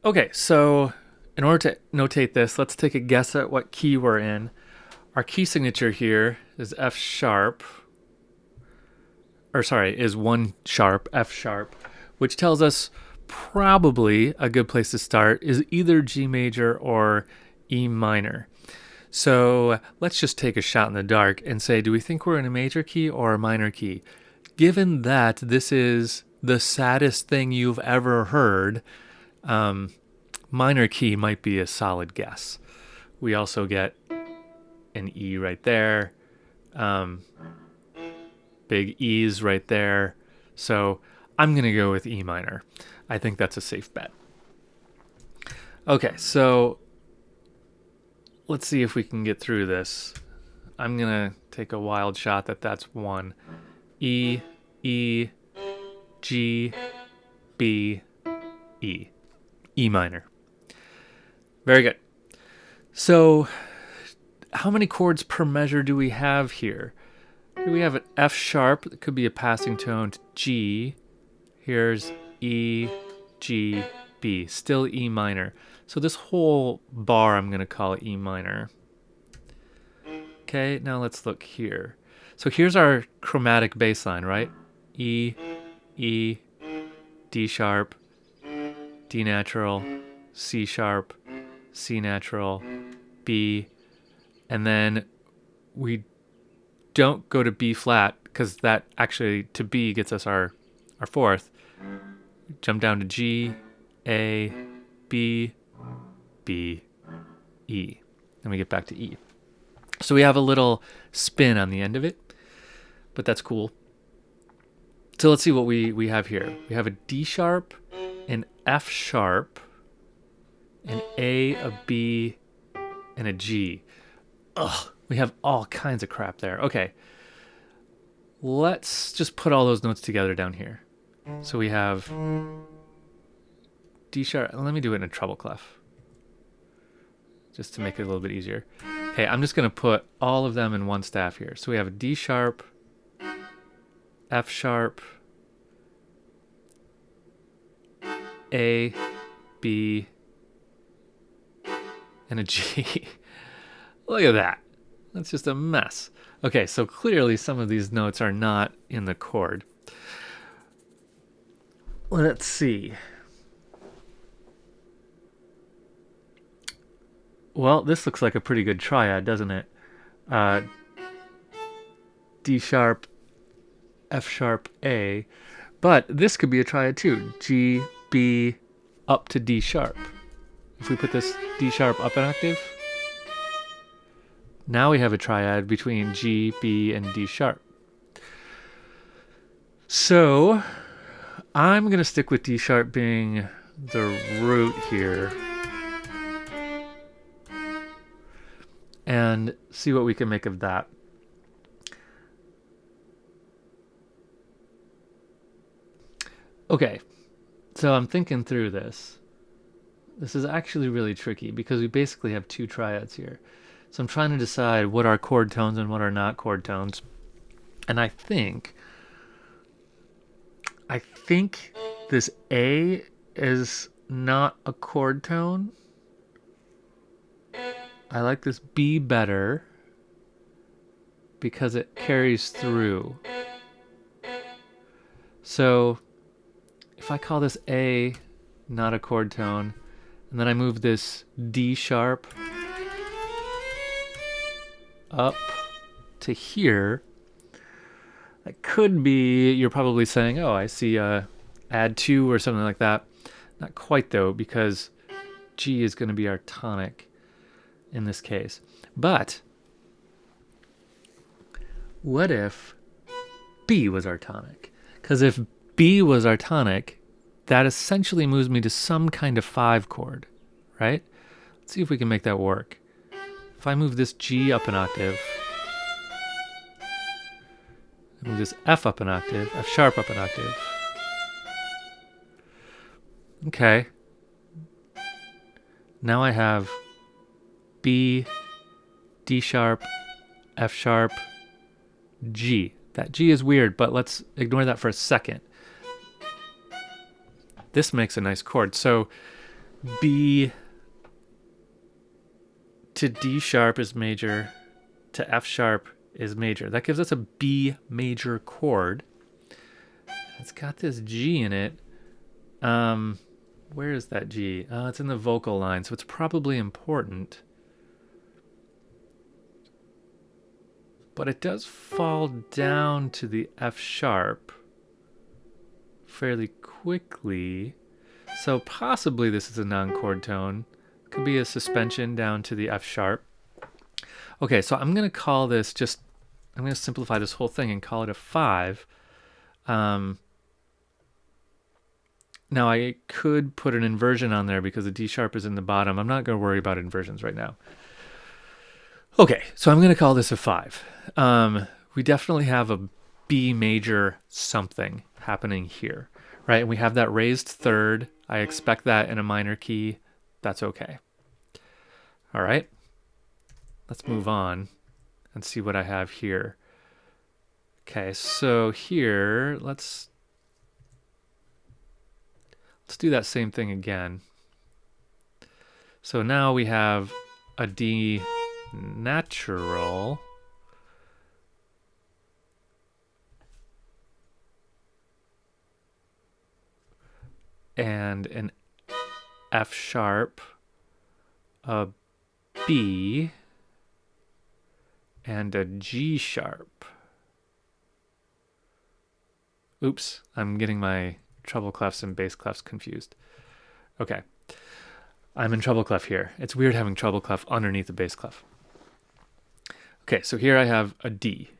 Okay, so in order to notate this, let's take a guess at what key we're in. Our key signature here is F sharp, or sorry, is 1 sharp, F sharp, which tells us probably a good place to start is either G major or E minor. So let's just take a shot in the dark and say, do we think we're in a major key or a minor key? Given that this is the saddest thing you've ever heard, minor key might be a solid guess. We also get an E right there, big E's right there. So I'm going to go with E minor. I think that's a safe bet. Okay, so let's see if we can get through this. I'm going to take a wild shot that that's 1. E, E, G, B, E. E minor. Very good. So how many chords per measure do we have here? Here we have an F sharp. That could be a passing tone to G. Here's E, G, B. Still E minor. So this whole bar I'm going to call E minor. Okay, now let's look here. So here's our chromatic bass line, right? E, E, D sharp, D natural, C sharp, C natural, B, and then we don't go to B flat because that actually to B gets us our fourth. Jump down to G, A, B, B, E. Then we get back to E. So we have a little spin on the end of it, but that's cool. So let's see what we have here. We have a D sharp, an F sharp, an A, a B, and a G. Ugh, we have all kinds of crap there. Okay, let's just put all those notes together down here. So we have D sharp. Let me do it in a treble clef, just to make it a little bit easier. Okay, I'm just going to put all of them in one staff here. So we have a D sharp, F sharp, A, B, and a G. Look at that. That's just a mess. Okay, so clearly some of these notes are not in the chord. Let's see. Well, this looks like a pretty good triad, doesn't it? D sharp, F sharp, A. But this could be a triad too. G, B, up to D sharp. If we put this D sharp up an octave, now we have a triad between G, B, and D sharp. So I'm going to stick with D sharp being the root here and see what we can make of that. Okay, so I'm thinking through this. This is actually really tricky because we basically have two triads here. So I'm trying to decide what are chord tones and what are not chord tones. And I think this A is not a chord tone. I like this B better because it carries through. So if I call this A not a chord tone, and then I move this D sharp up to here, that could be, you're probably saying, oh, I see add 2 or something like that. Not quite though, because G is going to be our tonic in this case. But what if B was our tonic? Because if B was our tonic, that essentially moves me to some kind of 5 chord, right? Let's see if we can make that work. If I move this G up an octave, move this F up an octave, F sharp up an octave. Okay. Now I have B, D sharp, F sharp, G. That G is weird, but let's ignore that for a second. This makes a nice chord. So B to D sharp is major, to F sharp is major. That gives us a B major chord. It's got this G in it. Where is that G? It's in the vocal line, so it's probably important. But it does fall down to the F sharp fairly quickly. So possibly this is a non-chord tone. Could be a suspension down to the F sharp. Okay, so I'm going to call this just, I'm going to simplify this whole thing and call it a 5. Now I could put an inversion on there because the D sharp is in the bottom. I'm not going to worry about inversions right now. Okay, so I'm going to call this a 5. We definitely have a B major something happening here, right? We have that raised third. I expect that in a minor key. That's okay. All right, let's move on and see what I have here. Okay, so here, let's do that same thing again. So now we have a D natural and an F sharp, a B, and a G sharp. Oops, I'm getting my treble clefs and bass clefs confused. Okay, I'm in treble clef here. It's weird having treble clef underneath the bass clef. Okay, so here I have a D.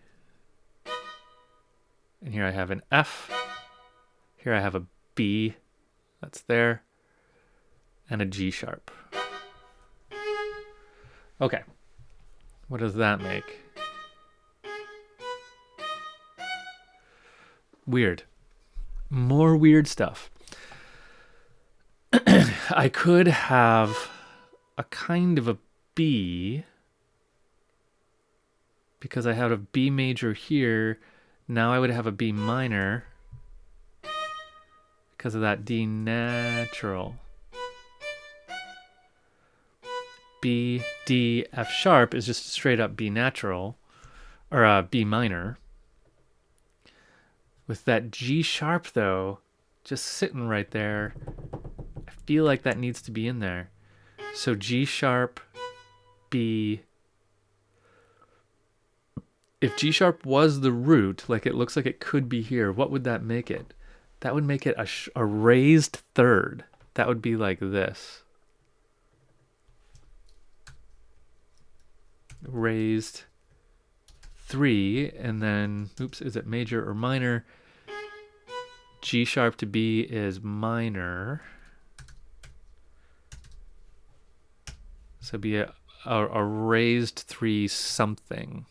And here I have an F. Here I have a B, that's there, and a G sharp. Okay, what does that make? Weird. More weird stuff. I could have a kind of a B because I had a B major here. Now I would have a B minor because of that D natural. B, D, F sharp is just straight up B natural, or a B minor. With that G sharp though, just sitting right there, I feel like that needs to be in there. So G sharp, B. If G sharp was the root, like it looks like it could be here, what would that make it? That would make it a raised third. That would be like this. Raised 3, and then, oops, is it major or minor? G sharp to B is minor. So be a raised 3 something.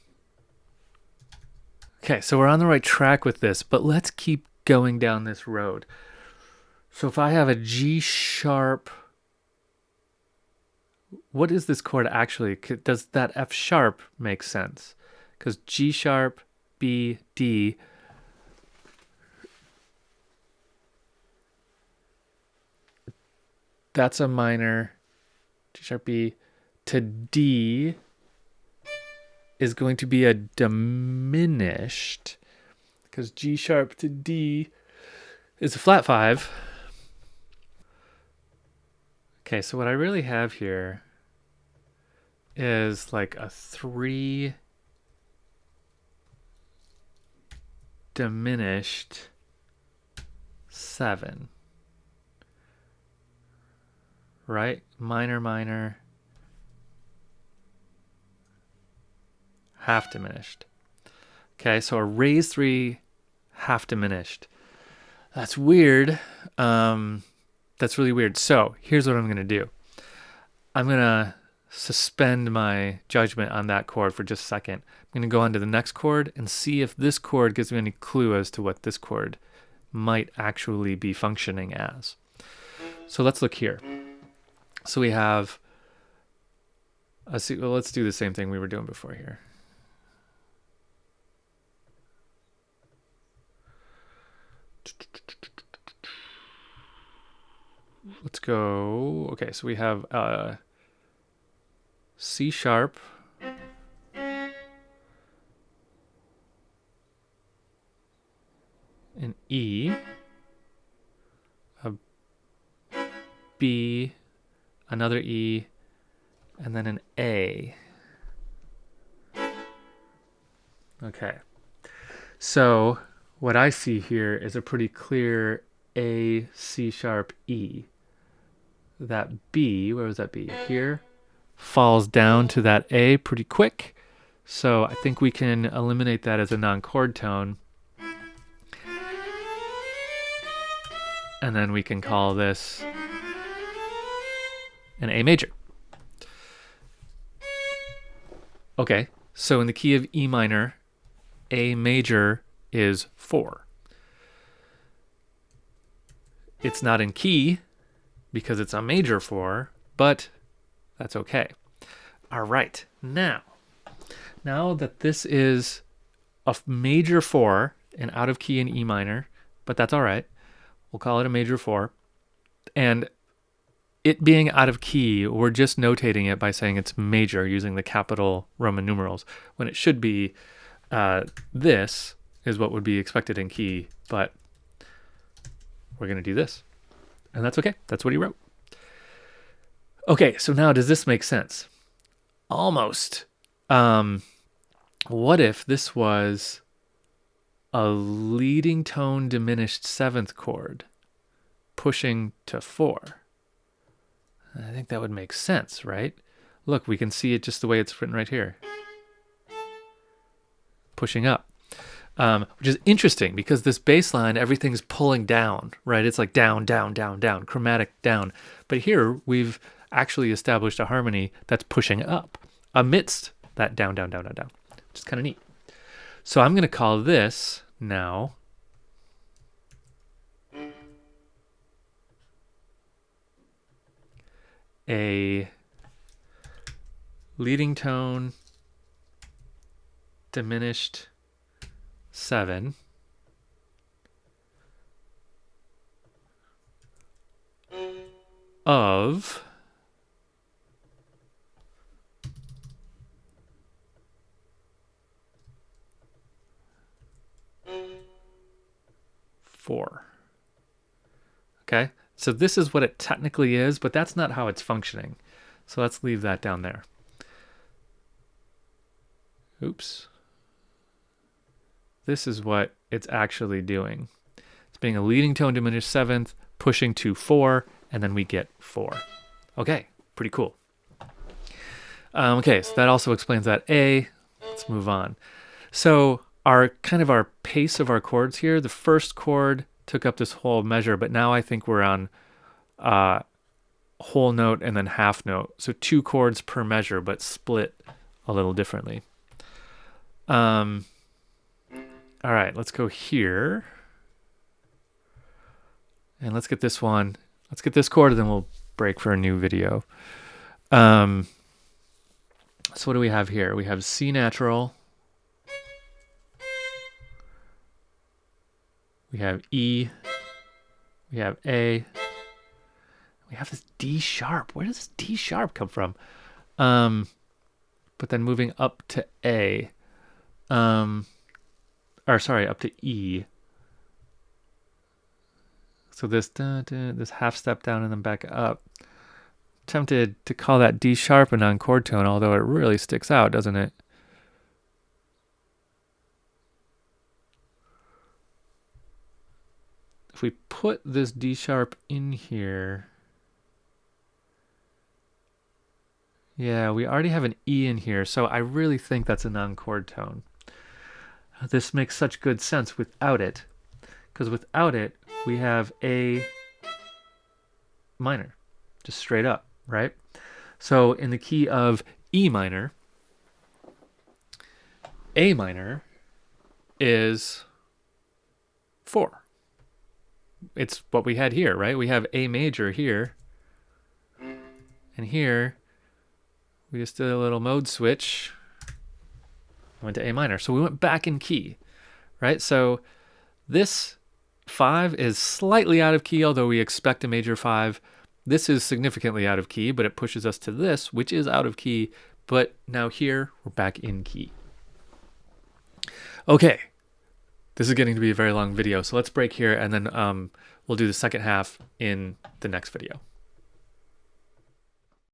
Okay, so we're on the right track with this, but let's keep going down this road. So if I have a G sharp, what is this chord actually? Does that F sharp make sense? Because G sharp, B, D, that's a minor. G sharp, B to D is going to be a diminished, because G sharp to D is a flat 5. Okay, so what I really have here is like a 3 diminished 7. Right? Minor, minor, half diminished. Okay, so a raised 3, half diminished. That's weird. That's really weird. So here's what I'm going to do. I'm going to suspend my judgment on that chord for just a second. I'm going to go on to the next chord and see if this chord gives me any clue as to what this chord might actually be functioning as. So let's look here. So we have, well, let's do the same thing we were doing before here. let's go. Okay, so we have C sharp, an E, a B, another E, and then an A. Okay. So what I see here is a pretty clear A, C sharp, E. That B, where was that B? Here, falls down to that A pretty quick. So I think we can eliminate that as a non-chord tone. And then we can call this an A major. Okay, so in the key of E minor, A major is 4. It's not in key because it's a major 4, but that's okay. All right, now that this is a major 4 and out of key in E minor, but that's all right. We'll call it a major 4. And it being out of key, we're just notating it by saying it's major using the capital Roman numerals, when it should be this is what would be expected in key, but we're going to do this. And that's okay. That's what he wrote. Okay, so now does this make sense? Almost. What if this was a leading tone diminished 7th chord pushing to 4? I think that would make sense, right? Look, we can see it just the way it's written right here. Pushing up. Which is interesting because this bass line, everything's pulling down, right? It's like down, down, down, down, chromatic down. But here we've actually established a harmony that's pushing up amidst that down, down, down, down, down, which is kind of neat. So I'm going to call this now a leading tone diminished 7 of 4. Okay, so this is what it technically is, but that's not how it's functioning. So let's leave that down there. Oops. This is what it's actually doing. It's being a leading tone diminished 7th, pushing to 4, and then we get 4. Okay, pretty cool. Okay, so that also explains that A. Let's move on. So our pace of our chords here, the first chord took up this whole measure, but now I think we're on whole note and then half note. So 2 chords per measure, but split a little differently. All right, let's go here. And let's get this one. Let's get this chord, and then we'll break for a new video. So what do we have here? We have C natural. We have E. We have A. We have this D sharp. Where does this D sharp come from? But then moving up to A. Up to E. So this this half step down and then back up. Tempted to call that D sharp a non-chord tone, although it really sticks out, doesn't it? If we put this D sharp in here, yeah, we already have an E in here, so I really think that's a non-chord tone. This makes such good sense without it, because without it, we have A minor, just straight up, right? So in the key of E minor, A minor is 4. It's what we had here, right? We have A major here, and here we just did a little mode switch. Went to A minor. So we went back in key, right? So this 5 is slightly out of key, although we expect a major 5, This is significantly out of key, but it pushes us to this, which is out of key. But now here, we're back in key. Okay, this is getting to be a very long video, so let's break here, and then we'll do the second half in the next video.